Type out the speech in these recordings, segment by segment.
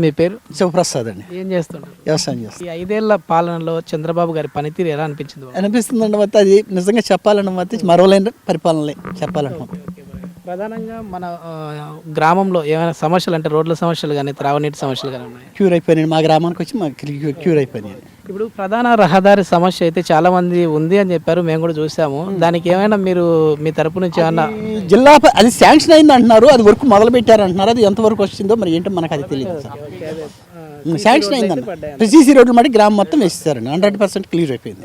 మీ పేరు? శివప్రసాద్ అండి. ఏం చేస్తుంటారు? వ్యవసాయం చేస్తాం. ఈ 5 ఏళ్ల పాలనలో చంద్రబాబు గారి పనితీరు ఎలా అనిపించింది బాబు? అనిపిస్తుందండి. మొత్తం అది నిజంగా చెప్పాలన్న మొత్తం మరవలేని పరిపాలనలే చెప్పాలంటే. ప్రధానంగా మన గ్రామంలో ఏమైనా సమస్యలు అంటే రోడ్ల సమస్యలు కానీ త్రాగునీటి సమస్యలు కానీ ఉన్నాయి? క్యూర్ అయిపోయినాయి. మా గ్రామానికి వచ్చి మా క్యూర్ అయిపోయినాయి. ఇప్పుడు ప్రధాన రహదారి సమస్య అయితే చాలా మంది ఉంది అని చెప్పారు, మేము కూడా చూసాము. దానికి ఏమైనా మీరు మీ తరపు నుంచి ఏమన్నా? జిల్లా అది శాంక్షన్ అయింది అంటున్నారు, అది వర్క్ మొదలు పెట్టారు అంటున్నారు. అది ఎంతవరకు వచ్చిందో మరి ఏంటో మనకు అది తెలియదు సార్. శాంక్షన్ అయిందండి. సీసీ రోడ్లు మట్టి గ్రామం మొత్తం వేసేసారండి. 100% క్లియర్ అయిపోయింది.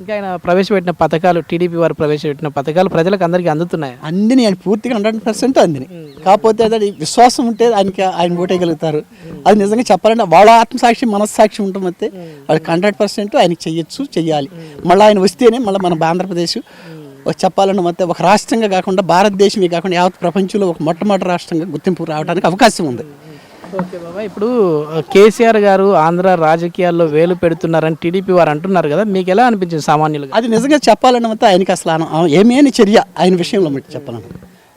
ఇంకా ఆయన ప్రవేశపెట్టిన పథకాలు, టీడీపీ వారు ప్రవేశపెట్టిన పథకాలు ప్రజలకు అందరికీ అందుతున్నాయి? అందిని ఆయన పూర్తిగా 100% అందిని. కాకపోతే అది విశ్వాసం ఉంటే ఆయన ఓటేయగలుగుతారు. అది నిజంగా చెప్పాలంటే వాళ్ళ ఆత్మసాక్షి మనస్సాక్షి ఉండమంటే వాళ్ళకి 100% ఆయనకి చెయ్యాలి. మళ్ళీ ఆయన వస్తేనే మళ్ళీ మన ఆంధ్రప్రదేశ్ చెప్పాలన్న మొత్తం ఒక రాష్ట్రంగా కాకుండా భారతదేశమే కాకుండా యావత్ ప్రపంచంలో ఒక మొట్టమొదటి రాష్ట్రంగా గుర్తింపు రావడానికి అవకాశం ఉంది. ఓకే బాబా, ఇప్పుడు కేసీఆర్ గారు ఆంధ్ర రాజకీయాల్లో వేలు పెడుతున్నారని టీడీపీ వారు అంటున్నారు కదా, మీకు ఎలా అనిపించింది సామాన్యులుగా? అది నిజంగా చెప్పాలన్న మొత్తం ఆయనకి అసలు ఏమేని చర్య ఆయన విషయంలో మట్టి చెప్పాలన్న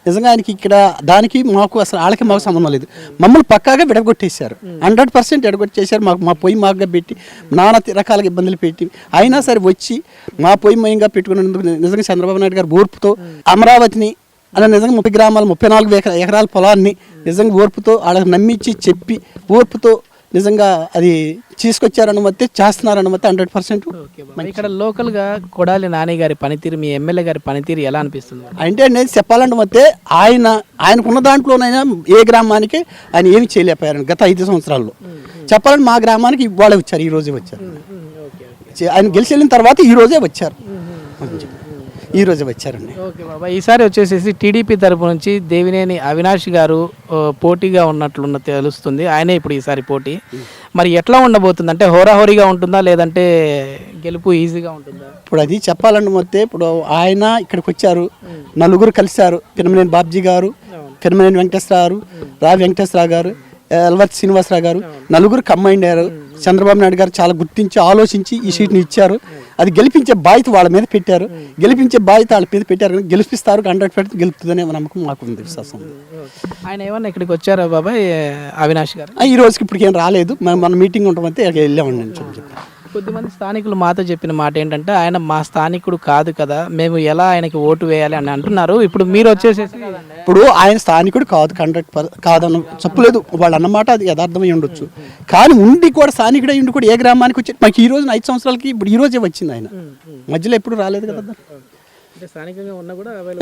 నిజంగా ఆయనకి ఇక్కడ దానికి మాకు అసలు వాళ్ళకి మాకు సంబంధం లేదు. మమ్మల్ని పక్కాగా విడగొట్టేశారు. 100% విడగొట్టేశారు. మా పొయ్యి మాకుగా పెట్టి నానా రకాలుగా ఇబ్బందులు పెట్టి అయినా సరే వచ్చి మా పొయ్యి మయంగా పెట్టుకున్నందుకు నిజంగా చంద్రబాబు నాయుడు గారు ఓర్పుతో అమరావతిని అలా నిజంగా 30 గ్రామాలు 34 ఎకరాల పొలాన్ని నిజంగా ఓర్పుతో వాళ్ళకి నమ్మించి చెప్పి ఓర్పుతో నిజంగా అది తీసుకొచ్చారనుమతి చేస్తున్నారనుమతి 100%. ఇక్కడ లోకల్గా కొడాలి నాని గారి పనితీరు, మీ ఎమ్మెల్యే గారి పనితీరు ఎలా అనిపిస్తుంది అంటే నేను చెప్పాలంటే మొత్తే ఆయనకున్న దాంట్లోనైనా ఏ గ్రామానికి ఆయన ఏమి చేయలేకపోయారు గత 5 సంవత్సరాల్లో. చెప్పాలంటే మా గ్రామానికి ఇవాళ వచ్చారు, ఈ రోజే వచ్చారు. ఆయన గెలిచి వెళ్ళిన తర్వాత ఈ రోజే వచ్చారండి. ఓకే బాబా, ఈసారి వచ్చేసేసి టీడీపీ తరపు నుంచి దేవినేని అవినాష్ గారు పోటీగా ఉన్నట్లున్న తెలుస్తుంది. ఆయనే ఇప్పుడు ఈసారి పోటీ. మరి ఎట్లా ఉండబోతుంది? అంటే హోరాహోరీగా ఉంటుందా లేదంటే గెలుపు ఈజీగా ఉంటుందా? ఇప్పుడు అది చెప్పాలంటే మొత్తం ఇప్పుడు ఆయన ఇక్కడికి వచ్చారు, నలుగురు కలిశారు. పినమనేని బాబ్జీ గారు, పినమనేని వెంకటేశ్వరరావు, రావి వెంకటేశ్వరరావు గారు, ఎల్వర్తి శ్రీనివాసరావు గారు, నలుగురు కంబైండ్ అయ్యారు. చంద్రబాబు నాయుడు గారు చాలా గుర్తించి ఆలోచించి ఈ సీట్ని ఇచ్చారు. అది గెలిపించే బాధ్యత వాళ్ళ మీద పెట్టారు. గెలిపించే బాధ్యత వాళ్ళ మీద పెట్టారు. గెలిపిస్తారు, 100% గెలుపుతుందనే నమ్మకం మాకు ఉంది, విశ్వాసం. ఆయన ఏమన్నా ఇక్కడికి వచ్చారా బాబాయ్ అవినాష్ గారు? ఈ రోజుకి ఇప్పటికి ఏం రాలేదు. మన మీటింగ్ ఉండమంటే వెళ్ళామండి అని చెప్పి. కొద్దిమంది స్థానికులు మాతో చెప్పిన మాట ఏంటంటే ఆయన మా స్థానికుడు కాదు కదా, మేము ఎలా ఆయనకి ఓటు వేయాలి అని అంటున్నారు. ఇప్పుడు మీరు వచ్చేసేసి ఇప్పుడు ఆయన స్థానికుడు కాదు, 100% కాదన్న చెప్పలేదు వాళ్ళు అన్నమాట. అది యథార్థమై ఉండొచ్చు. కానీ ఉండి కూడా స్థానికుడు ఉండి కూడా ఏ గ్రామానికి వచ్చి మాకు ఈ రోజు 5 సంవత్సరాలకి ఇప్పుడు ఈ రోజే వచ్చింది. ఆయన మధ్యలో ఎప్పుడు రాలేదు కదా,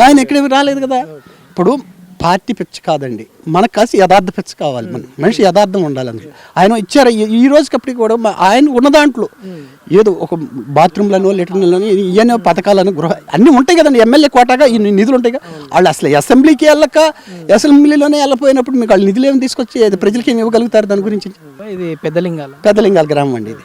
ఆయన ఎక్కడ రాలేదు కదా. ఇప్పుడు పార్టీ పిచ్చి కాదండి, మనకు కాసి యథార్థ పిచ్చి కావాలి. మనిషి యథార్థం ఉండాలి. అందులో ఆయన ఇచ్చారు. ఈ రోజుకప్పటికి కూడా ఆయన ఉన్న దాంట్లో ఏదో ఒక బాత్రూమ్లను లెటర్లను ఇవన్నీ పథకాలను గృహ అన్నీ ఉంటాయి కదండి. ఎమ్మెల్యే కోటాగా ఈ నిధులు ఉంటాయి కదా. వాళ్ళు అసలు అసెంబ్లీకి వెళ్ళక అసెంబ్లీలోనే వెళ్ళిపోయినప్పుడు మీకు వాళ్ళు నిధులు ఏమి తీసుకొచ్చి ప్రజలకి ఏమి ఇవ్వగలుగుతారు? దాని గురించి ఇది పెద్దలింగాల గ్రామం అండి ఇది.